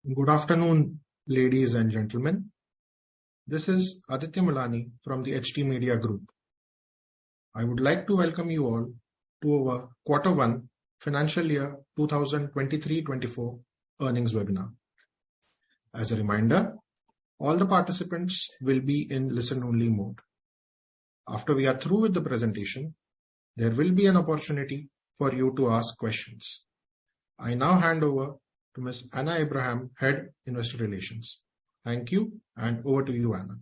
Good afternoon, ladies and gentlemen. This is Aditya Mulani from the HT Media Group. I would like to welcome you all to our Q1 Financial Year 2023-24 earnings webinar. As a reminder, all the participants will be in listen-only mode. After we are through with the presentation, there will be an opportunity for you to ask questions. I now hand over to Ms. Anna Abraham, Head Investor Relations. Thank you, and over to you, Anna.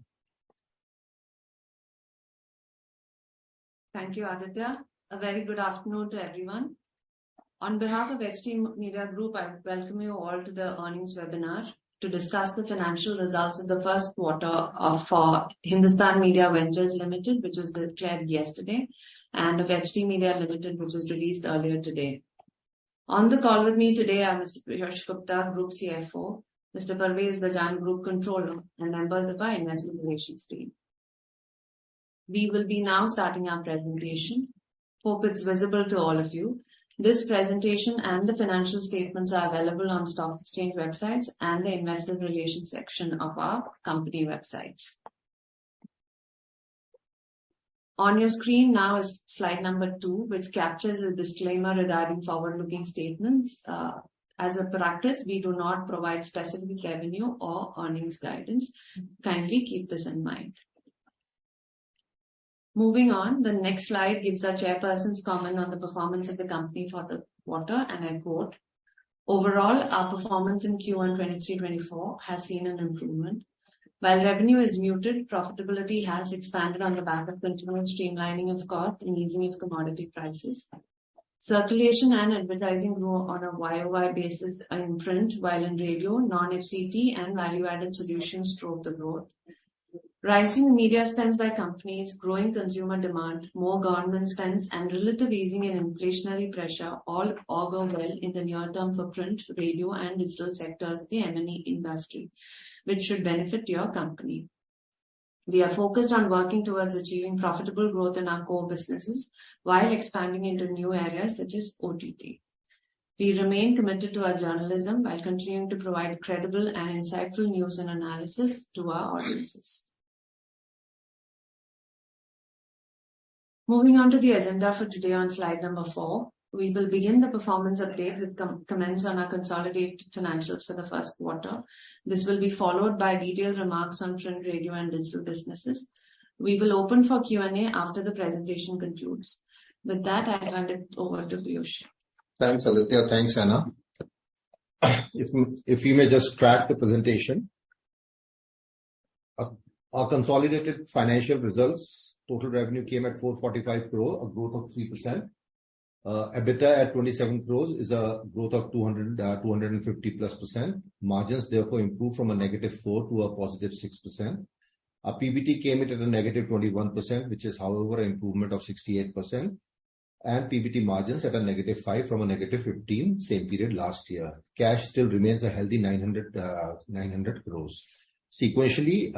Thank you, Aditya. A very good afternoon to everyone. On behalf of HT Media Group, I welcome you all to the earnings webinar to discuss the financial results of the first quarter of Hindustan Media Ventures Limited, which was declared yesterday, and of HT Media Limited, which was released earlier today. On the call with me today are Mr. Piyush Gupta, Group CFO, Mr. Parvez Bajan, Group Controller, and members of our Investor Relations team. We will be now starting our presentation. Hope it's visible to all of you. This presentation and the financial statements are available on stock exchange websites and the Investor Relations section of our company websites. On your screen now is slide number 2, which captures a disclaimer regarding forward-looking statements. As a practice, we do not provide specific revenue or earnings guidance. Kindly keep this in mind. Moving on, the next slide gives our chairperson's comment on the performance of the company for the quarter, and I quote, "Overall, our performance in Q1 23-24 has seen an improvement. While revenue is muted, profitability has expanded on the back of continued streamlining of cost and easing of commodity prices. Circulation and advertising grew on a YOY basis in print, while in radio, non-FCT and value-added solutions drove the growth. Rising media spends by companies, growing consumer demand, more government spends, and relative easing in inflationary pressure all augur well in the near term for print, radio, and digital sectors of the M&E industry, which should benefit your company. We are focused on working towards achieving profitable growth in our core businesses while expanding into new areas such as OTT. We remain committed to our journalism while continuing to provide credible and insightful news and analysis to our audiences." Moving on to the agenda for today on slide number 4, we will begin the performance update with comments on our consolidated financials for the first quarter. This will be followed by detailed remarks on print, radio, and digital businesses. We will open for Q&A after the presentation concludes. With that, I hand it over to Piyush. Thanks, Aditya. Thanks, Anna. If we may just track the presentation. Our consolidated financial results, total revenue came at 445 crore, a growth of 3%. EBITDA at 27 crores is a growth of 250+%. Margins therefore improved from a -4 to a +6%. Our PBT came in at a -21%, which is however an improvement of 68%. And PBT margins at a -5 from a -15 same period last year. Cash still remains a healthy 900 crores. Sequentially,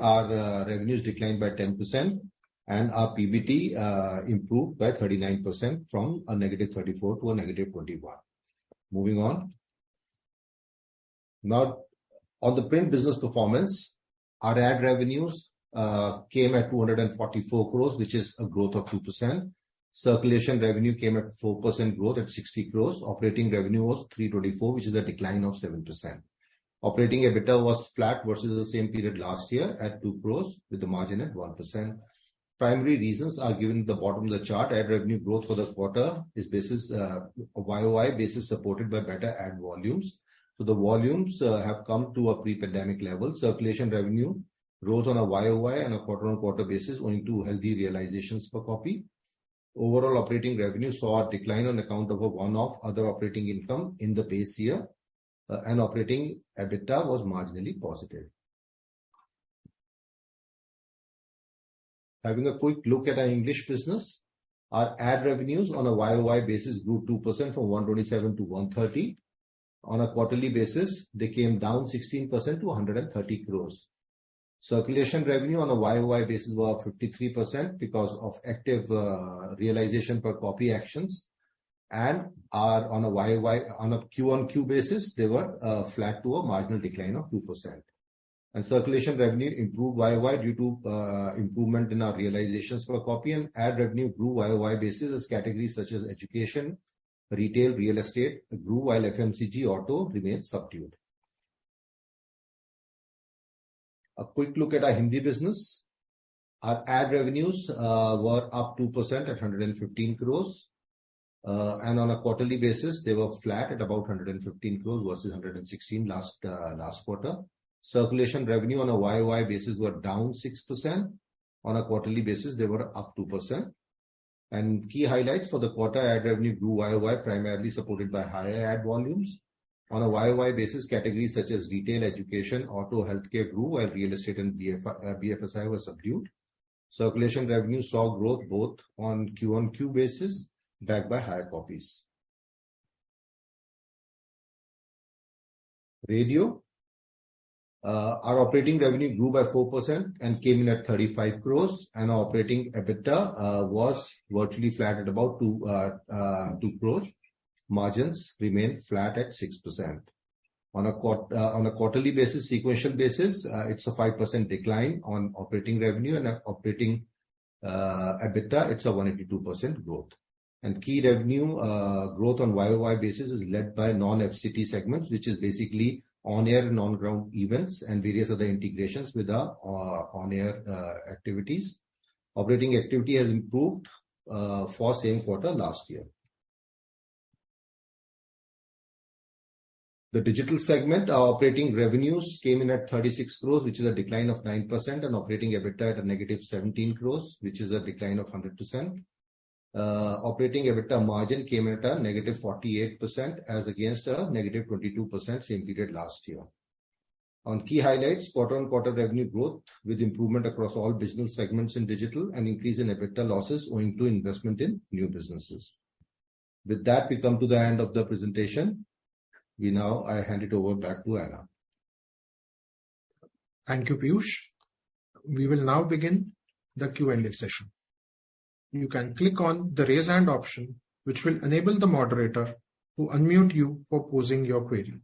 our revenues declined by 10%. And our PBT improved by 39% from a -34 to a -21. Moving on. Now, on the print business performance, our ad revenues came at 244 crores, which is a growth of 2%. Circulation revenue came at 4% growth at 60 crores. Operating revenue was 324, which is a decline of 7%. Operating EBITDA was flat versus the same period last year at 2 crores with the margin at 1%. Primary reasons are given at the bottom of the chart. Ad revenue growth for the quarter is basis a YOY basis supported by better ad volumes. So the volumes have come to a pre-pandemic level. Circulation revenue rose on a YOY and a quarter-on-quarter basis owing to healthy realizations per copy. Overall operating revenue saw a decline on account of a one-off other operating income in the base year. And operating EBITDA was marginally positive. Having a quick look at our English business, our ad revenues on a YOY basis grew 2% from 127 to 130. On a quarterly basis, they came down 16% to 130 crores. Circulation revenue on a YOY basis was 53% because of active realization per copy actions. and are on a Q-on-Q basis, they were flat to a marginal decline of 2%. And circulation revenue improved YOY due to improvement in our realizations per copy, and ad revenue grew YOY basis as categories such as education, retail, real estate grew, while FMCG auto remained subdued. A quick look at our Hindi business. Our ad revenues were up 2% at 115 crores. And on a quarterly basis, they were flat at about 115 crores versus 116 last quarter. Circulation revenue on a YOY basis were down 6%. On a quarterly basis, they were up 2%. And key highlights for the quarter: ad revenue grew YOY, primarily supported by higher ad volumes. On a YOY basis, categories such as retail, education, auto, healthcare grew, while real estate and BFSI were subdued. Circulation revenue saw growth both on Q-on-Q basis, backed by higher copies. Radio. Our operating revenue grew by 4% and came in at 35 crores, and our operating EBITDA was virtually flat at about 2 crores. Margins remained flat at 6%. On a quarterly basis, sequential basis, it's a 5% decline on operating revenue, and operating EBITDA, it's a 182% growth. And key revenue growth on YOY basis is led by non-FCT segments, which is basically on-air and on-ground events and various other integrations with our on-air activities. Operating activity has improved for same quarter last year. The digital segment, our operating revenues came in at 36 crores, which is a decline of 9%, and operating EBITDA at a negative 17 crores, which is a decline of 100%. Operating EBITDA margin came in at a negative 48% as against a negative 22% same period last year. On key highlights, quarter-on-quarter revenue growth with improvement across all business segments in digital, and increase in EBITDA losses owing to investment in new businesses. With that, we come to the end of the presentation. I hand it over back to Anna. Thank you, Piyush. We will now begin the Q&A session. You can click on the raise hand option, which will enable the moderator to unmute you for posing your query.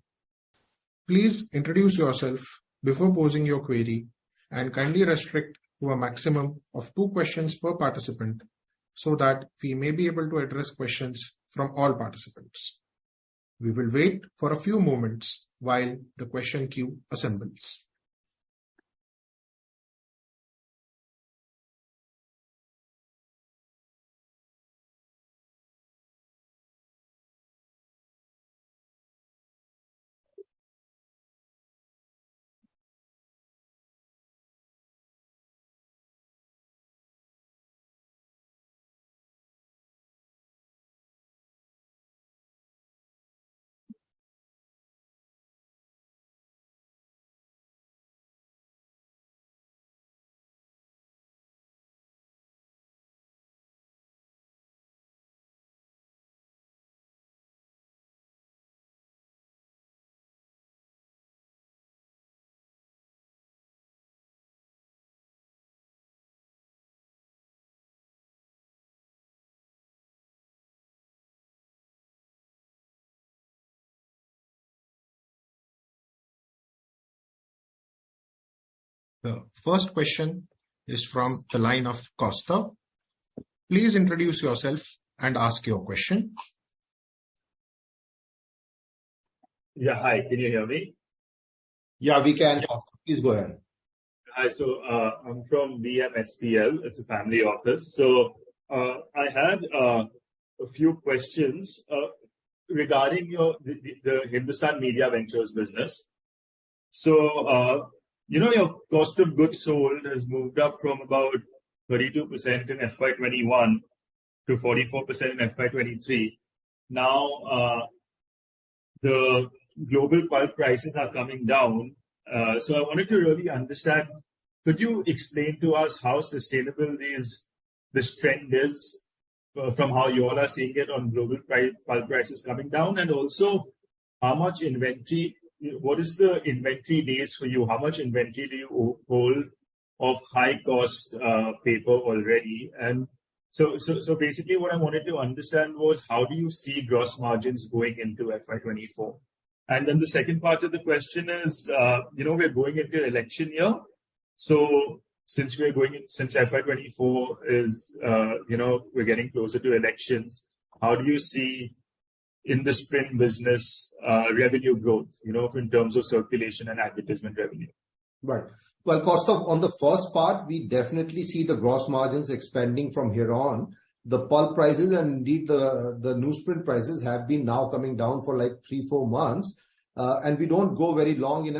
Please introduce yourself before posing your query, and kindly restrict to a maximum of 2 questions per participant, so that we may be able to address questions from all participants. We will wait for a few moments while the question queue assembles. The first question is from the line of Kaustav. Please introduce yourself and ask your question. Yeah, hi. Can you hear me? Yeah, we can. Please go ahead. Hi. So I'm from BMSPL. It's a family office. So I had a few questions regarding the Hindustan Media Ventures business. So your cost of goods sold has moved up from about 32% in FY21 to 44% in FY23. Now, the global pulp prices are coming down. So I wanted to really understand, could you explain to us how sustainable this trend is from how you all are seeing it on global pulp prices coming down? And also, how much inventory, what is the inventory days for you? How much inventory do you hold of high cost paper already? And So basically what I wanted to understand was how do you see gross margins going into FY24? And then the second part of the question is, we're going into election year. So since FY24 is, we're getting closer to elections, how do you see in the print business revenue growth, in terms of circulation and advertisement revenue? Right. Well, Kaustav, on the first part, we definitely see the gross margins expanding from here on. The pulp prices and indeed the newsprint prices have been now coming down for like 3-4 months. And we don't go very long in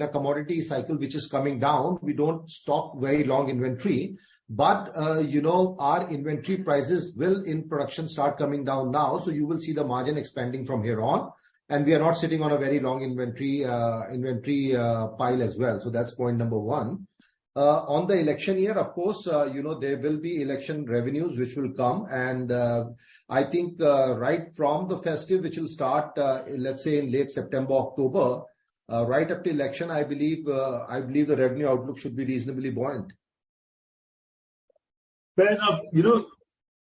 a commodity cycle which is coming down. We don't stock very long inventory. But, our inventory prices will in production start coming down now. So you will see the margin expanding from here on. And we are not sitting on a very long inventory pile as well. So that's point number one. On the election year, of course, there will be election revenues which will come. And I think right from the festive, which will start, let's say in late September, October, right up to election, I believe the revenue outlook should be reasonably buoyant. Fair enough.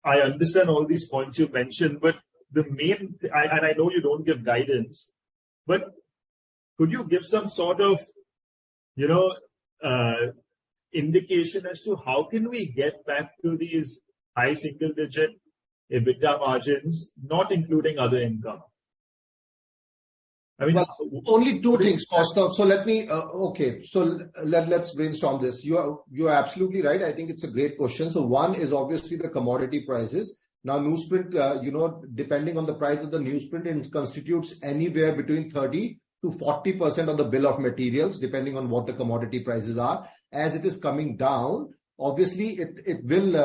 I understand all these points you mentioned, but the main, and I know you don't give guidance, but could you give some sort of, indication as to how can we get back to these high single-digit EBITDA margins, not including other income? I mean, well, only two things, Kaustav. So let me, okay. So let's brainstorm this. You're absolutely right. I think it's a great question. So one is obviously the commodity prices. Now, newsprint, depending on the price of the newsprint, it constitutes anywhere between 30 to 40% of the bill of materials, depending on what the commodity prices are. As it is coming down, obviously it will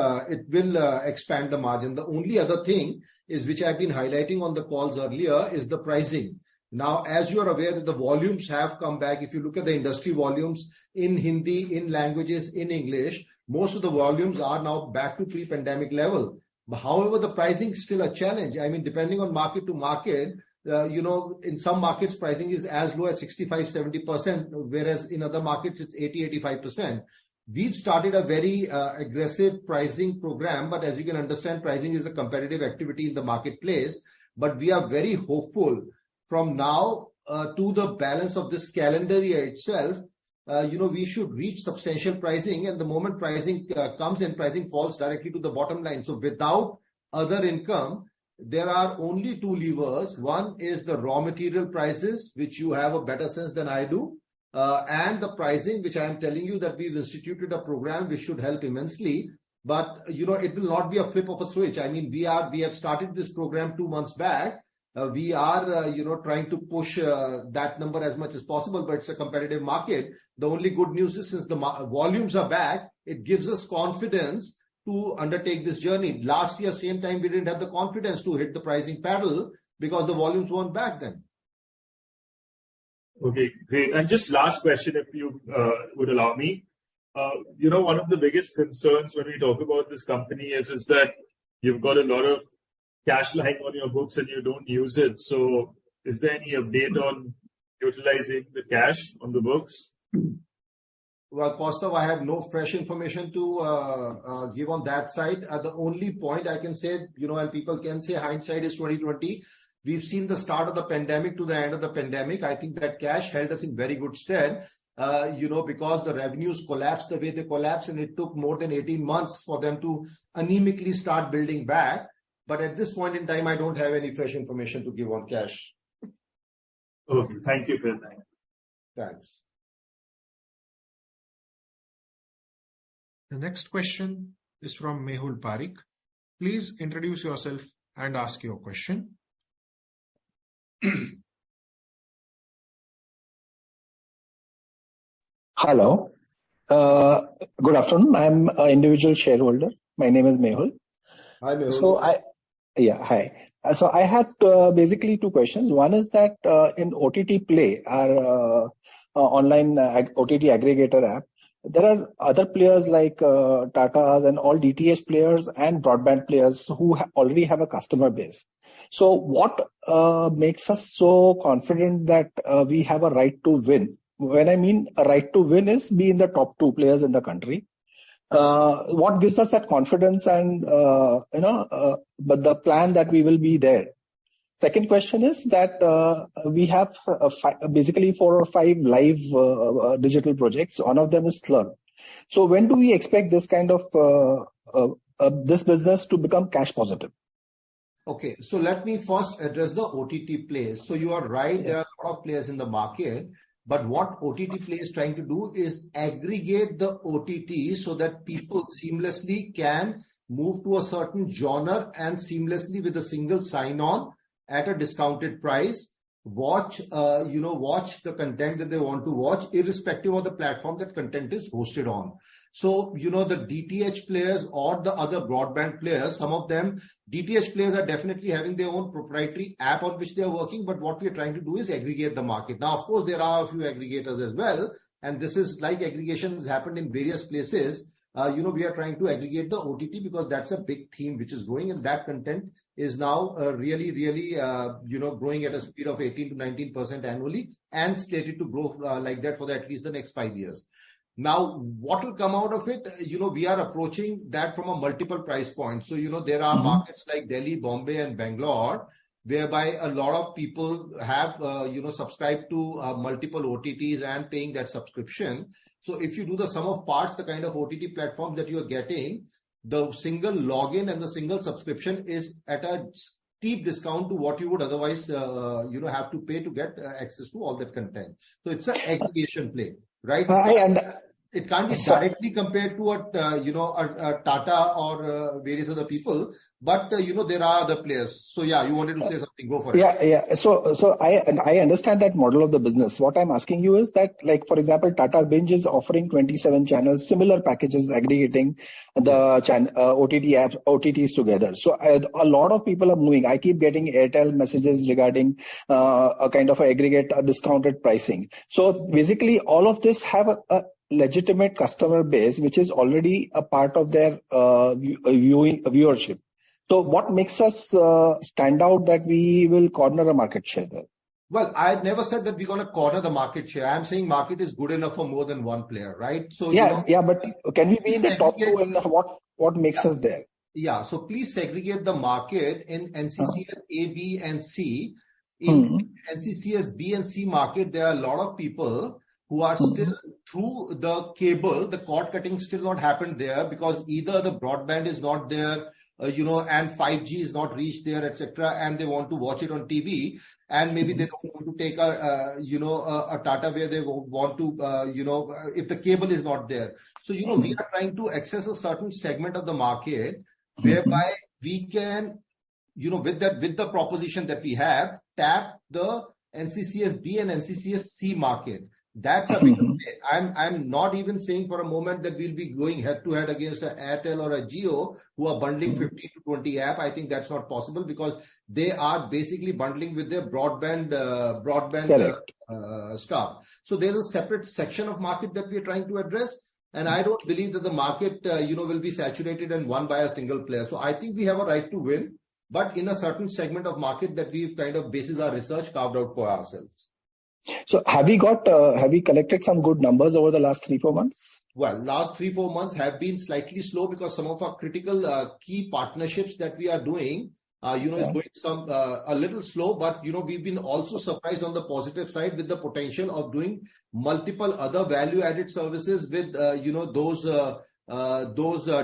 expand the margin. The only other thing is, which I've been highlighting on the calls earlier, is the pricing. Now, as you are aware that the volumes have come back, if you look at the industry volumes in Hindi, in languages, in English, most of the volumes are now back to pre-pandemic level. But however, the pricing is still a challenge. I mean, depending on market to market, in some markets, pricing is as low as 65-70%, whereas in other markets, it's 80-85%. We've started a very aggressive pricing program, but as you can understand, pricing is a competitive activity in the marketplace. But we are very hopeful from now to the balance of this calendar year itself, we should reach substantial pricing, and the moment pricing comes in, pricing falls directly to the bottom line. So without other income, there are only two levers. One is the raw material prices, which you have a better sense than I do, and the pricing, which I am telling you that we've instituted a program which should help immensely. But, it will not be a flip of a switch. I mean, we have started this program 2 months back. We are, trying to push that number as much as possible, but it's a competitive market. The only good news is, since the volumes are back, it gives us confidence to undertake this journey. Last year, same time, we didn't have the confidence to hit the pricing pedal because the volumes weren't back then. Okay, great. And just last question, if you would allow me. One of the biggest concerns when we talk about this company is that you've got a lot of cash lying on your books and you don't use it. So is there any update on utilizing the cash on the books? Well, Kaustav, I have no fresh information to give on that side. The only point I can say, and people can say hindsight is 2020. We've seen the start of the pandemic to the end of the pandemic. I think that cash held us in very good stead, because the revenues collapsed the way they collapsed, and it took more than 18 months for them to anemically start building back. But at this point in time, I don't have any fresh information to give on cash. Okay, thank you for your time. Thanks. The next question is from Mehul Parikh. Please introduce yourself and ask your question. Hello. Good afternoon. I'm an individual shareholder. My name is Mehul. Hi, Mehul. Hi. So I had basically two questions. One is that in OTT Play, our online OTT aggregator app, there are other players like Tata's and all DTH players and broadband players who already have a customer base. So what makes us so confident that we have a right to win? When I mean a right to win is be in the top 2 players in the country. what gives us that confidence and, but the plan that we will be there? Second question is that we have basically 4 or 5 live digital projects. One of them is Slurp. So when do we expect this kind of this business to become cash positive? Okay, so let me first address the OTT plays. So you are right, there are a lot of players in the market, but what OTT Play is trying to do is aggregate the OTT so that people seamlessly can move to a certain genre and seamlessly with a single sign-on at a discounted price, watch the content that they want to watch, irrespective of the platform that content is hosted on. So, the DTH players or the other broadband players, some of them, DTH players are definitely having their own proprietary app on which they are working, but what we are trying to do is aggregate the market. Now, of course, there are a few aggregators as well, and this is like aggregation has happened in various places. We are trying to aggregate the OTT because that's a big theme which is growing, and that content is now really growing at a speed of 18 to 19% annually and slated to grow like that for at least the next 5 years. Now, what will come out of it? We are approaching that from a multiple price point. So, there are markets like Delhi, Bombay, and Bangalore, whereby a lot of people have, subscribed to multiple OTTs and paying that subscription. So, if you do the sum of parts, the kind of OTT platforms that you are getting, the single login and the single subscription is at a steep discount to what you would otherwise, have to pay to get access to all that content. So, it's an aggregation play. Right? It can't be directly compared to a Tata or various other people, but there are other players. So yeah, you wanted to say something, go for it. Yeah. So I understand that model of the business. What I'm asking you is that, like, for example, Tata Binge is offering 27 channels, similar packages aggregating the OTT apps, OTTs together. So a lot of people are moving. I keep getting Airtel messages regarding a kind of aggregate discounted pricing. So basically all of this have a legitimate customer base, which is already a part of their viewership. So what makes us stand out that we will corner a market share there? Well, I never said that we're going to corner the market share. I'm saying market is good enough for more than one player, right? So but can we be in the top 2 and what makes us there? Yeah, so please segregate the market in NCCS A, B, and C. In NCCS B and C market, there are a lot of people who are still through the cable. The cord cutting still not happened there because either the broadband is not there, and 5G is not reached there, etc. And they want to watch it on TV, and maybe they don't want to take a Tata where they want to, if the cable is not there. So, we are trying to access a certain segment of the market whereby we can, with the proposition that we have, tap the NCCS B and NCCS C market. That's a big play. I'm not even saying for a moment that we'll be going head to head against an Airtel or a Jio who are bundling 15 to 20 app. I think that's not possible because they are basically bundling with their broadband stuff. So there's a separate section of market that we are trying to address. And I don't believe that the market, will be saturated and won by a single player. So I think we have a right to win, but in a certain segment of market that we've kind of basis our research carved out for ourselves. So have we collected some good numbers over the last 3-4 months? Well, last 3-4 months have been slightly slow because some of our critical key partnerships that we are doing, is going a little slow, but we've been also surprised on the positive side with the potential of doing multiple other value-added services with those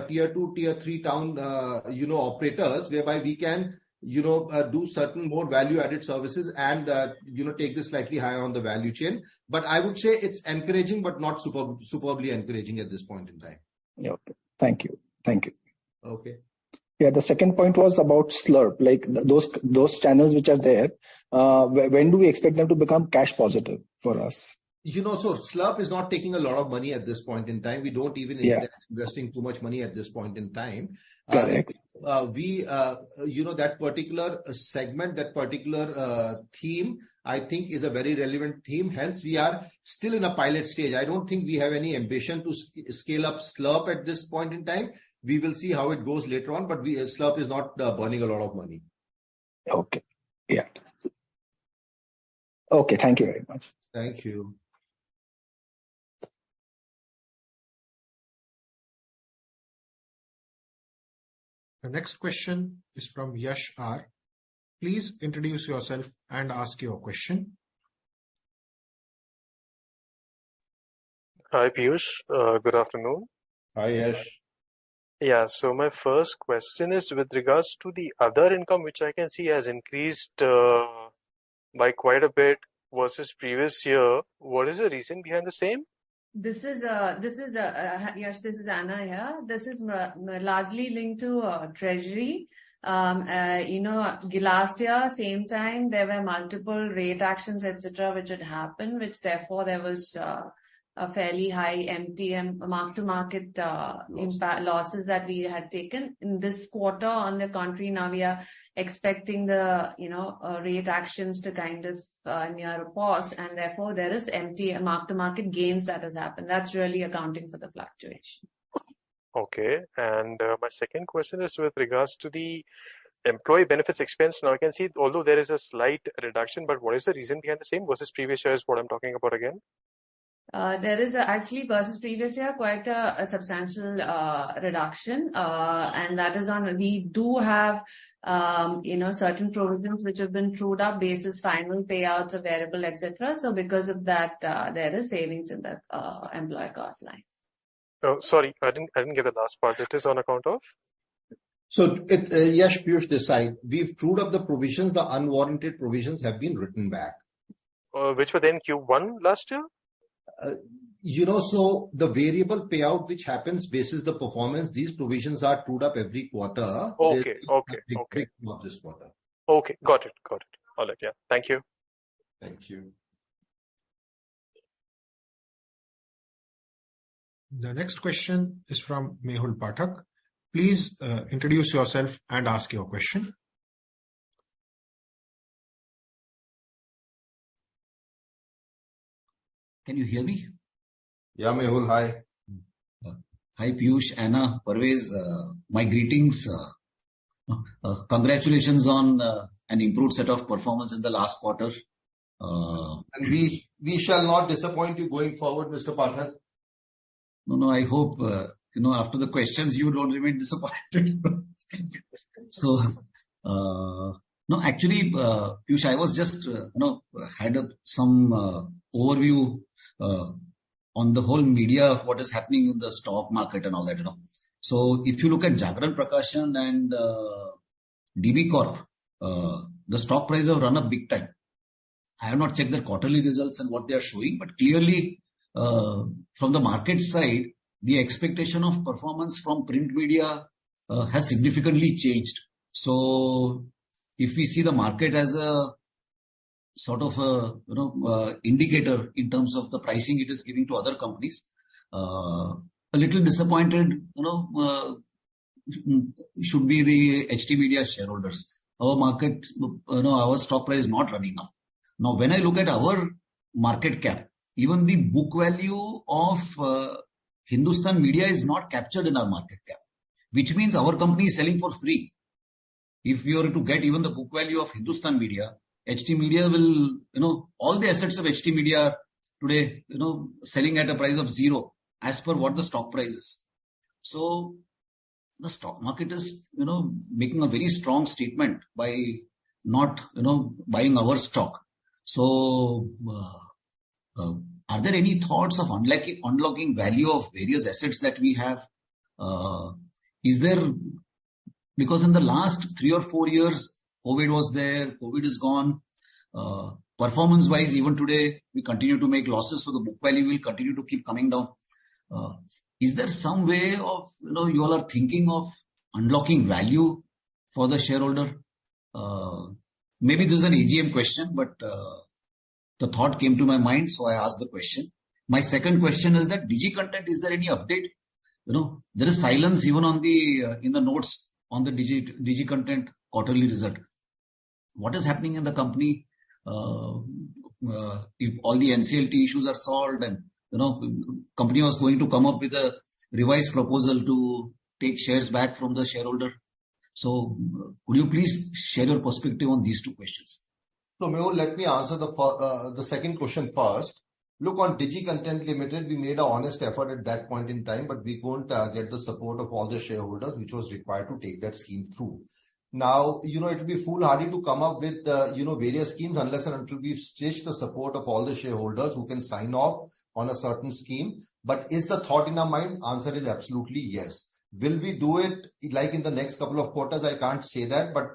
tier 2, tier 3 town operators, whereby we can do certain more value-added services and take this slightly higher on the value chain. But I would say it's encouraging, but not superbly encouraging at this point in time. Okay. Thank you. Okay. Yeah, the second point was about Slurp, like those channels which are there. When do we expect them to become cash positive for us? So Slurp is not taking a lot of money at this point in time. We don't even intend investing too much money at this point in time. Correct. That particular segment, that particular theme, I think is a very relevant theme. Hence, we are still in a pilot stage. I don't think we have any ambition to scale up Slurp at this point in time. We will see how it goes later on, but Slurp is not burning a lot of money. Okay. Yeah. Okay. Thank you very much. Thank you. The next question is from Yash R. Please introduce yourself and ask your question. Hi, Piyush. Good afternoon. Hi, Yash. Yeah, so my first question is with regards to the other income, which I can see has increased by quite a bit versus previous year. What is the reason behind the same? This is Yash, this is Anna here. This is largely linked to treasury. Last year, same time, there were multiple rate actions, etc., which had happened, which therefore there was a fairly high MTM mark-to-market impact losses that we had taken in this quarter. On the contrary, now we are expecting the rate actions to kind of near a pause, and therefore there is MTM mark-to-market gains that has happened. That's really accounting for the fluctuation. Okay, and my second question is with regards to the employee benefits expense. Now I can see, although there is a slight reduction, but what is the reason behind the same versus previous year is what I'm talking about again? There is actually versus previous year quite a substantial reduction, and that is on. We do have certain provisions which have been trued up basis final payouts of variable, etc. So because of that, there is savings in the employee cost line. Oh, sorry, I didn't get the last part. It is on account of. So, Yash, Piyush this side, we've trued up the provisions. The unwarranted provisions have been written back. Which were then Q1 last year? So the variable payout which happens basis the performance, these provisions are trued up every quarter. Okay. Not this quarter. Okay, got it. All right, yeah. Thank you. Thank you. The next question is from Mehul Pathak. Please introduce yourself and ask your question. Can you hear me? Yeah, Mehul, hi. Hi, Piyush, Anna, Parvez. My greetings. Congratulations on an improved set of performance in the last quarter. And we shall not disappoint you going forward, Mr. Pathak. No, I hope, after the questions, you don't remain disappointed. So, no, actually, Piyush, I was just, had some overview on the whole media of what is happening in the stock market and all that, So if you look at Jagran Prakashan and DB Corp, the stock price have run up big time. I have not checked their quarterly results and what they are showing, but clearly from the market side, the expectation of performance from print media has significantly changed. So if we see the market as a sort of a indicator in terms of the pricing it is giving to other companies, a little disappointed, should be the HT Media shareholders. Our market, our stock price is not running up. Now, when I look at our market cap, even the book value of Hindustan Media is not captured in our market cap, which means our company is selling for free. If we were to get even the book value of Hindustan Media, HT Media will, all the assets of HT Media today, selling at a price of 0 as per what the stock price is. So the stock market is, making a very strong statement by not, buying our stock. So are there any thoughts of unlocking value of various assets that we have? Is there, because in the last 3 or 4 years, COVID was there, COVID is gone. Performance-wise, even today, we continue to make losses, so the book value will continue to keep coming down. Is there some way of, you all are thinking of unlocking value for the shareholder? Maybe this is an AGM question, but the thought came to my mind, so I asked the question. My second question is that Digi Content, is there any update? There is silence even on the in the notes on the Digi Content quarterly result. What is happening in the company? If all the NCLT issues are solved and company was going to come up with a revised proposal to take shares back from the shareholder. So could you please share your perspective on these two questions? So Mehul, let me answer the second question first. Look, on Digi Content Limited, we made an honest effort at that point in time, but we couldn't get the support of all the shareholders, which was required to take that scheme through. Now, it will be foolhardy to come up with, various schemes unless and until we've stitched the support of all the shareholders who can sign off on a certain scheme. But is the thought in our mind? Answer is absolutely yes. Will we do it like in the next couple of quarters? I can't say that, but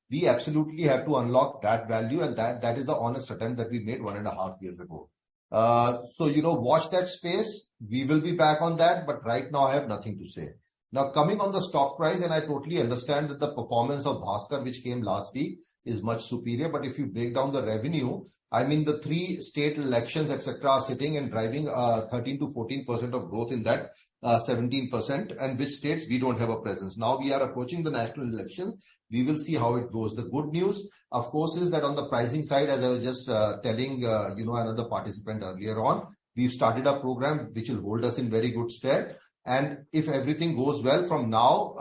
we absolutely have to unlock that value, and that is the honest attempt that we made 1.5 years ago. Watch that space. We will be back on that, but right now I have nothing to say. Now, coming on the stock price, and I totally understand that the performance of Bhaskar, which came last week, is much superior. But if you break down the revenue, I mean, the 3 state elections, etc., are sitting and driving 13 to 14% of growth in that 17%. And which states we don't have a presence. Now we are approaching the national elections. We will see how it goes. The good news, of course, is that on the pricing side, as I was just telling another participant earlier on, we've started a program which will hold us in very good stead. And if everything goes well from now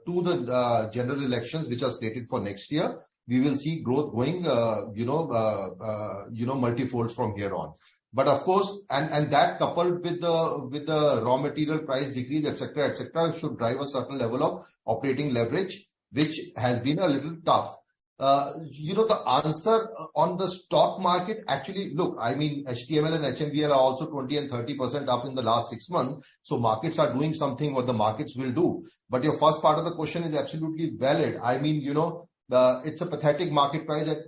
to the general elections, which are slated for next year, we will see growth going, multifold from here on. But of course, and that coupled with the raw material price decrease, etc., should drive a certain level of operating leverage, which has been a little tough. The answer on the stock market, actually, look, I mean, HTML and HMVL are also 20 and 30% up in the last 6 months. So markets are doing something what the markets will do. But your first part of the question is absolutely valid. I mean, it's a pathetic market price at,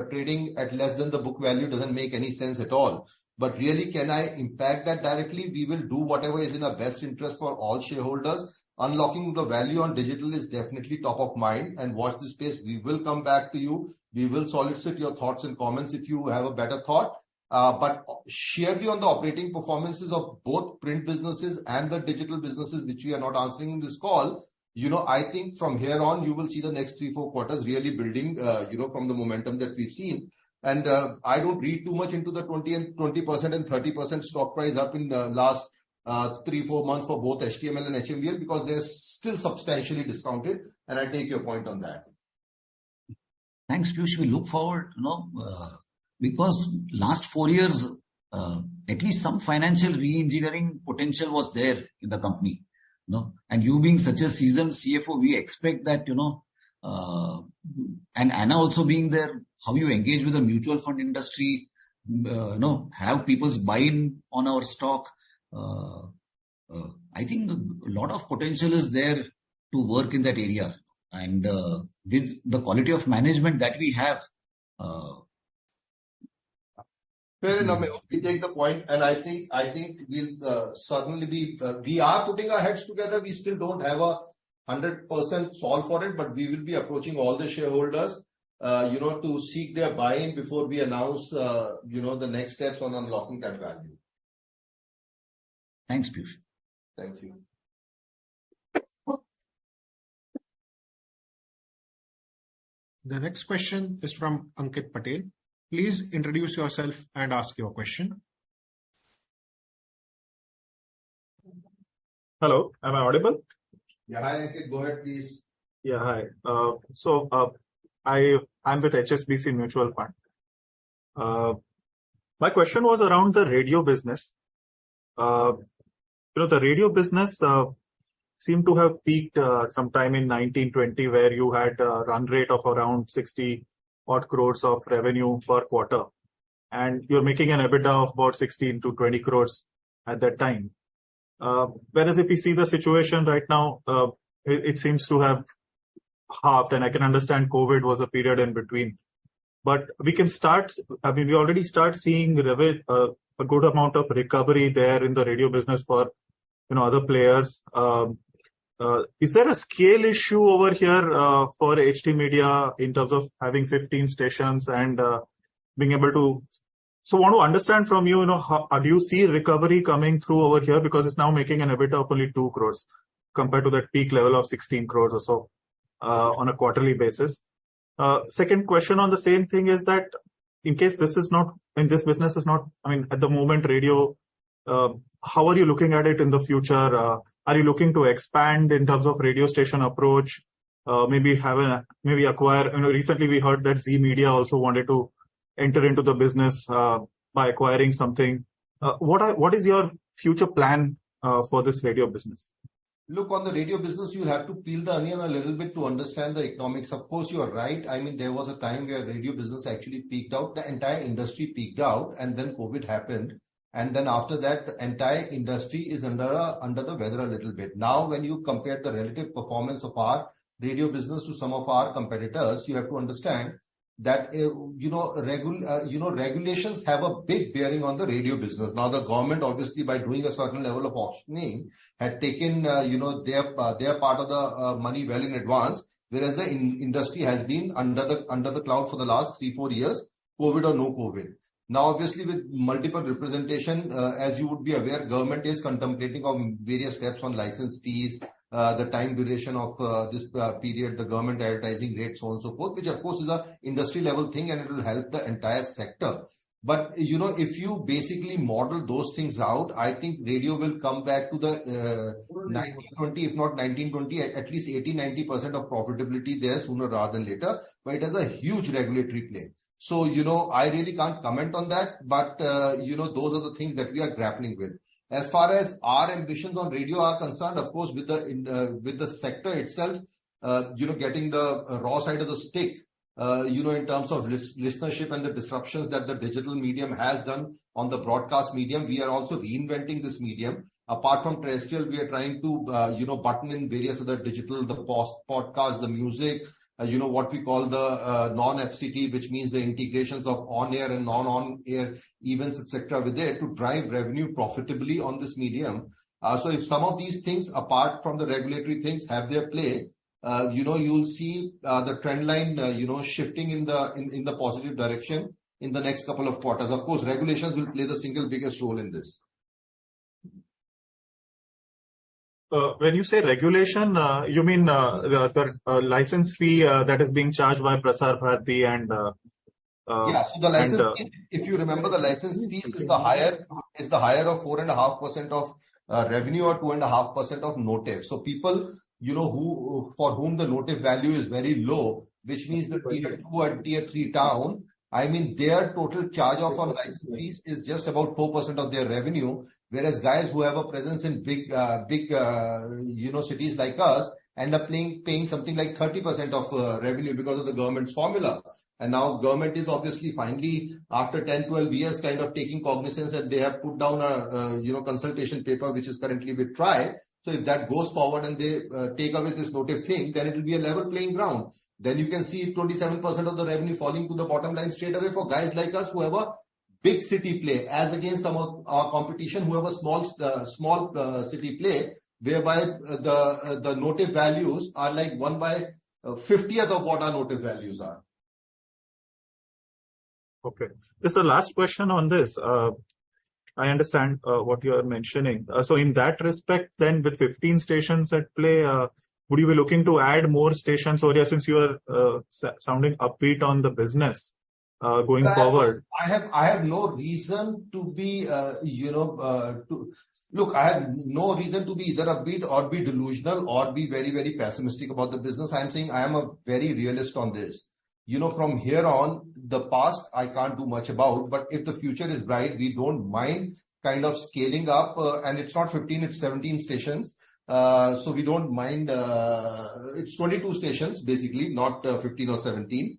trading at less than the book value doesn't make any sense at all. But really, can I impact that directly? We will do whatever is in our best interest for all shareholders. Unlocking the value on digital is definitely top of mind, and watch this space. We will come back to you. We will solicit your thoughts and comments if you have a better thought. But sheerly on the operating performances of both print businesses and the digital businesses, which we are not answering in this call, I think from here on, you will see the next 3-4 quarters really building, from the momentum that we've seen. And I don't read too much into the 20% and 30% stock price up in the last 3-4 months for both HTML and HMVL, because they're still substantially discounted. And I take your point on that. Thanks, Piyush. We look forward, because last 4 years, at least some financial re-engineering potential was there in the company. And you being such a seasoned CFO, we expect that, and Anna also being there, how you engage with the mutual fund industry, have people's buy-in on our stock. I think a lot of potential is there to work in that area. And with the quality of management that we have. Fair enough. We take the point, and I think we'll certainly be. We are putting our heads together. We still don't have a 100% solve for it, but we will be approaching all the shareholders, to seek their buy-in before we announce, the next steps on unlocking that value. Thanks, Piyush. Thank you. The next question is from Ankit Patel. Please introduce yourself and ask your question. Hello, am I audible? Yeah, hi, Ankit. Go ahead, please. Yeah, hi. I'm with HSBC Mutual Fund. My question was around the radio business. The radio business seemed to have peaked sometime in 1920, where you had a run rate of around 60 odd crores of revenue per quarter, and you're making an EBITDA of about 16 to 20 crores at that time. Whereas if we see the situation right now, it seems to have halved, and I can understand COVID was a period in between. But we already start seeing a good amount of recovery there in the radio business for other players. Is there a scale issue over here for HT Media in terms of having 15 stations and being able to? So, want to understand from you, how do you see recovery coming through over here, because it's now making an EBITDA of only 2 crores compared to that peak level of 16 crores or so on a quarterly basis. Second question on the same thing is that in case this business is not, at the moment radio, how are you looking at it in the future? Are you looking to expand in terms of radio station approach? Maybe acquire? Recently we heard that Z Media also wanted to enter into the business. by acquiring something. What is your future plan for this radio business? Look, on the radio business, you have to peel the onion a little bit to understand the economics. Of course, you are right. I mean, there was a time where radio business actually peaked out. The entire industry peaked out, and then COVID happened. And then after that, the entire industry is under the weather a little bit. Now, when you compare the relative performance of our radio business to some of our competitors, you have to understand that regulations have a big bearing on the radio business. Now, the government, obviously, by doing a certain level of auctioning, had taken their part of the money well in advance, whereas the industry has been under the cloud for the last 3-4 years, COVID or no COVID. Now, obviously, with multiple representation, as you would be aware, government is contemplating on various steps on license fees, the time duration of this period, the government advertising rates, so on and so forth, which of course is a industry level thing, and it will help the entire sector. But if you basically model those things out, I think radio will come back to the 1920, if not 1920, at least 80-90% of profitability there sooner rather than later. But it has a huge regulatory play. So, I really can't comment on that, but, those are the things that we are grappling with. As far as our ambitions on radio are concerned, of course, with the sector itself, getting the raw side of the stick, in terms of listenership and the disruptions that the digital medium has done on the broadcast medium, we are also reinventing this medium. Apart from terrestrial, we are trying to, button in various other digital, the podcast, the music, what we call the non-FCT, which means the integrations of on-air and non-on-air events, etc., with it to drive revenue profitably on this medium. So if some of these things, apart from the regulatory things, have their play, you'll see the trend line, shifting in the positive direction in the next couple of quarters. Of course, regulations will play the single biggest role in this. When you say regulation, you mean the license fee that is being charged by Prasar Bharati and yeah, so the license fee, if you remember, the license fees is the higher of 4.5% of revenue or 2.5% of notif. So people, for whom the notif value is very low, which means the tier 2 and tier 3 town, I mean, their total charge off on license fees is just about 4% of their revenue, whereas guys who have a presence in big cities like us end up paying something like 30% of revenue because of the government's formula. And now government is obviously finally, after 10-12 years, kind of taking cognizance, and they have put down a consultation paper which is currently with TRAI. So if that goes forward and they take away this notif thing, then it will be a level playing ground. Then you can see 27% of the revenue falling to the bottom line straight away for guys like us who have a big city play, as against some of our competition who have a small city play, whereby the notif values are like 1/50th of what our notif values are. Okay. This is the last question on this. I understand what you are mentioning. So in that respect, then with 15 stations at play, would you be looking to add more stations, or since you are sounding upbeat on the business going forward? I have no reason to be, look, I have no reason to be either upbeat or be delusional or be very, very pessimistic about the business. I'm saying I am a very realist on this. From here on, the past I can't do much about, but if the future is bright, we don't mind kind of scaling up, and it's not 15, it's 17 stations. So we don't mind, it's 22 stations, basically, not 15 or 17.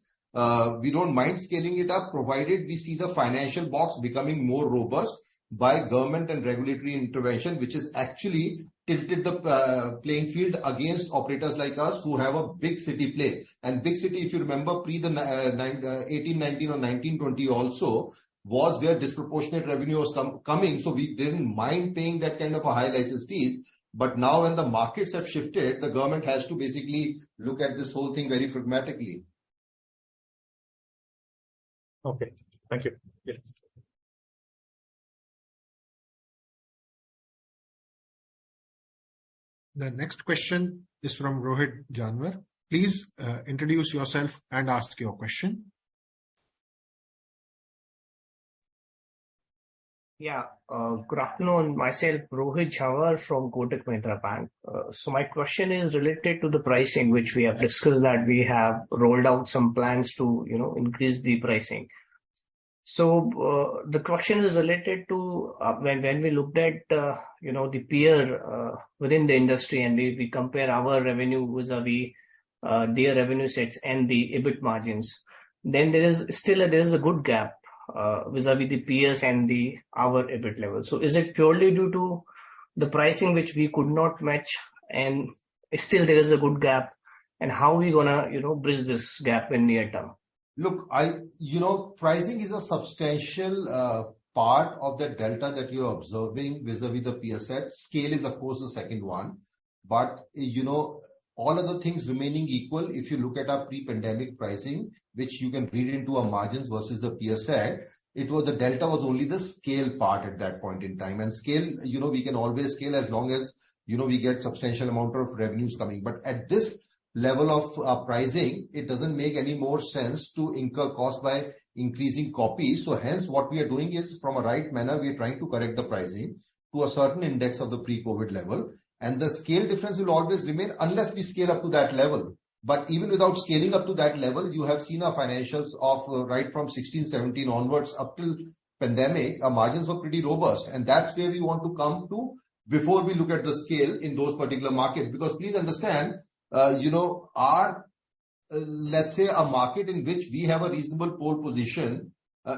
We don't mind scaling it up, provided we see the financial box becoming more robust by government and regulatory intervention, which is actually tilted the playing field against operators like us who have a big city play. And big city, if you remember, pre the 18-19 or 19-20 also was where disproportionate revenue was coming. So we didn't mind paying that kind of a high license fees. But now when the markets have shifted, the government has to basically look at this whole thing very pragmatically. Okay, thank you. Yes. The next question is from Rohit Janwar. Please introduce yourself and ask your question. Yeah, good afternoon. Myself, Rohit Janwar from Kotak Mahindra Bank. So my question is related to the pricing, which we have discussed that we have rolled out some plans to, increase the pricing. So the question is related to when we looked at the peer within the industry, and we compare our revenue vis-a-vis their revenue sets and the EBIT margins, then there is a good gap vis-a-vis the peers and our EBIT level. So is it purely due to the pricing which we could not match, and still there is a good gap, and how we gonna bridge this gap in near term? Look, pricing is a substantial part of the delta that you're observing vis-a-vis the peer set. Scale is, of course, the second one. But, all other things remaining equal, if you look at our pre-pandemic pricing, which you can read into our margins versus the peer set, the delta was only the scale part at that point in time. And scale, we can always scale as long as, we get substantial amount of revenues coming. But at this level of pricing, it doesn't make any more sense to incur cost by increasing copies. So hence what we are doing is, from a right manner, we are trying to correct the pricing to a certain index of the pre-COVID level. And the scale difference will always remain unless we scale up to that level. But even without scaling up to that level, you have seen our financials of right from 16, 17 onwards up till pandemic, our margins were pretty robust. And that's where we want to come to before we look at the scale in those particular markets. Because please understand, let's say a market in which we have a reasonable pole position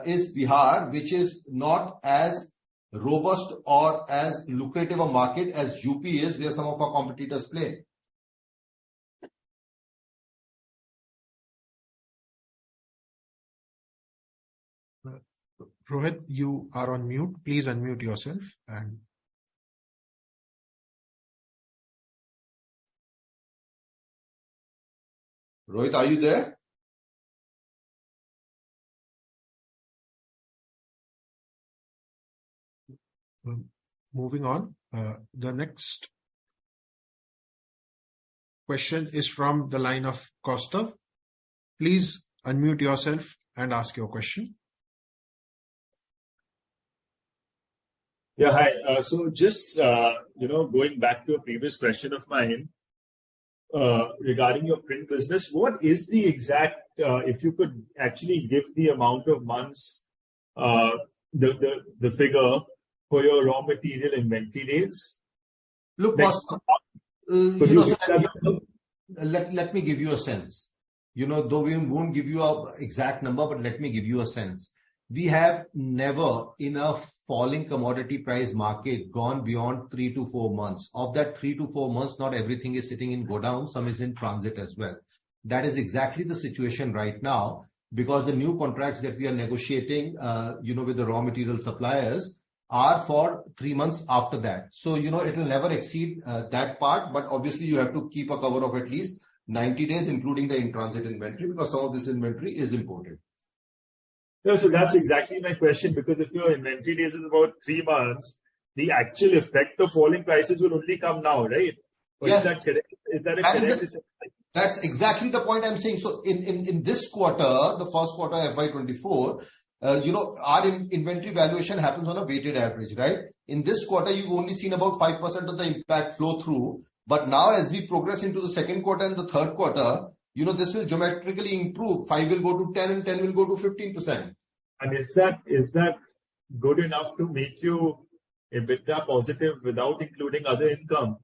is Bihar, which is not as robust or as lucrative a market as UP is, where some of our competitors play. Rohit, you are on mute. Please unmute yourself. And Rohit, are you there? Moving on, the next question is from the line of Kaustav. Please unmute yourself and ask your question. Yeah, hi. So just, going back to a previous question of mine, regarding your print business, what is the exact, if you could actually give the amount of months, the figure for your raw material inventory days? Look, let me give you a sense. Though we won't give you an exact number, but let me give you a sense. We have never in a falling commodity price market gone beyond 3 to 4 months. Of that 3 to 4 months, not everything is sitting in godown, some is in transit as well. That is exactly the situation right now, because the new contracts that we are negotiating, with the raw material suppliers are for 3 months after that. So, it will never exceed that part, but obviously you have to keep a cover of at least 90 days, including the in-transit inventory, because some of this inventory is imported. No, so that's exactly my question, because if your inventory days is about 3 months, the actual effect of falling prices will only come now, right? Or yes. Is that correct? Is that a correct? That's exactly the point I'm saying. So in this quarter, the first quarter FY24, our inventory valuation happens on a weighted average, right? In this quarter, you've only seen about 5% of the impact flow through. But now as we progress into the second quarter and the third quarter, this will geometrically improve. 5 will go to 10 and 10 will go to 15%. And is that good enough to make you EBITDA positive without including other income?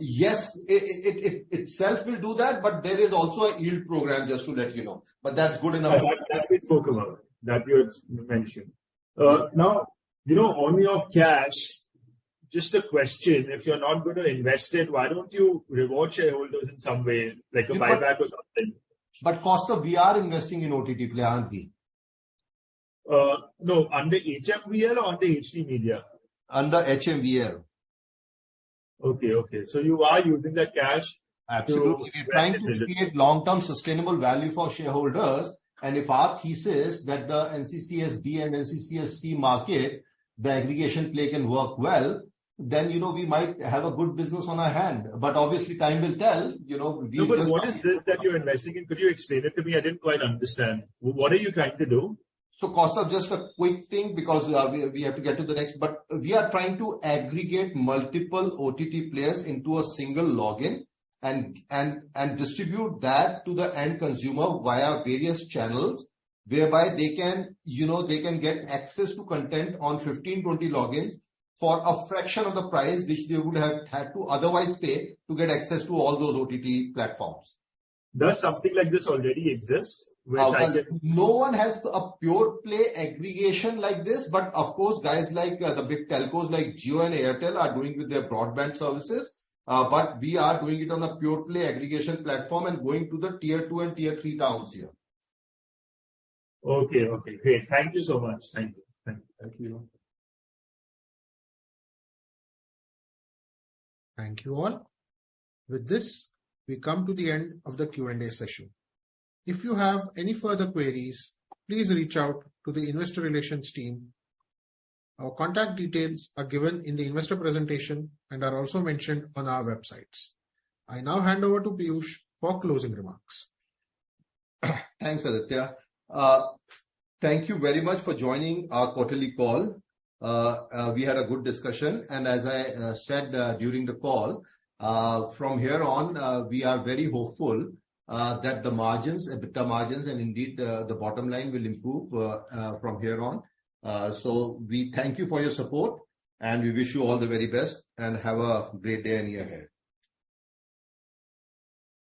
Yes, it itself will do that, but there is also a yield program, just to let you know. But that's good enough. That we spoke about, that you had mentioned. Now, on your cash, just a question, if you're not going to invest it, why don't you reward shareholders in some way, like a buyback or something? But Costa, we are investing in OTT play, aren't we? No, under HMVL or under HD Media? Under HMVL. Okay. So you are using that cash? Absolutely. We're trying to create long-term sustainable value for shareholders. And if our thesis that the NCCS-B and NCCS-C market, the aggregation play can work well, then, we might have a good business on our hand. But obviously time will tell, but what is this that you're investing in? Could you explain it to me? I didn't quite understand. What are you trying to do? So, Costa, just a quick thing, because we have to get to the next, but we are trying to aggregate multiple OTT players into a single login and distribute that to the end consumer via various channels, whereby they can, they can get access to content on 15-20 logins for a fraction of the price which they would have had to otherwise pay to get access to all those OTT platforms. Does something like this already exist? No one has a pure play aggregation like this, but of course, guys like the big telcos like Jio and Airtel are doing with their broadband services. But we are doing it on a pure play aggregation platform and going to the tier 2 and tier 3 towns here. Okay, great. Thank you so much. Thank you. Thank you all. With this, we come to the end of the Q&A session. If you have any further queries, please reach out to the investor relations team. Our contact details are given in the investor presentation and are also mentioned on our websites. I now hand over to Piyush for closing remarks. Thanks, Aditya. Thank you very much for joining our quarterly call. We had a good discussion, and as I said during the call, from here on, we are very hopeful that the margins, EBITDA margins, and indeed the bottom line will improve from here on. So we thank you for your support, and we wish you all the very best and have a great day and year ahead.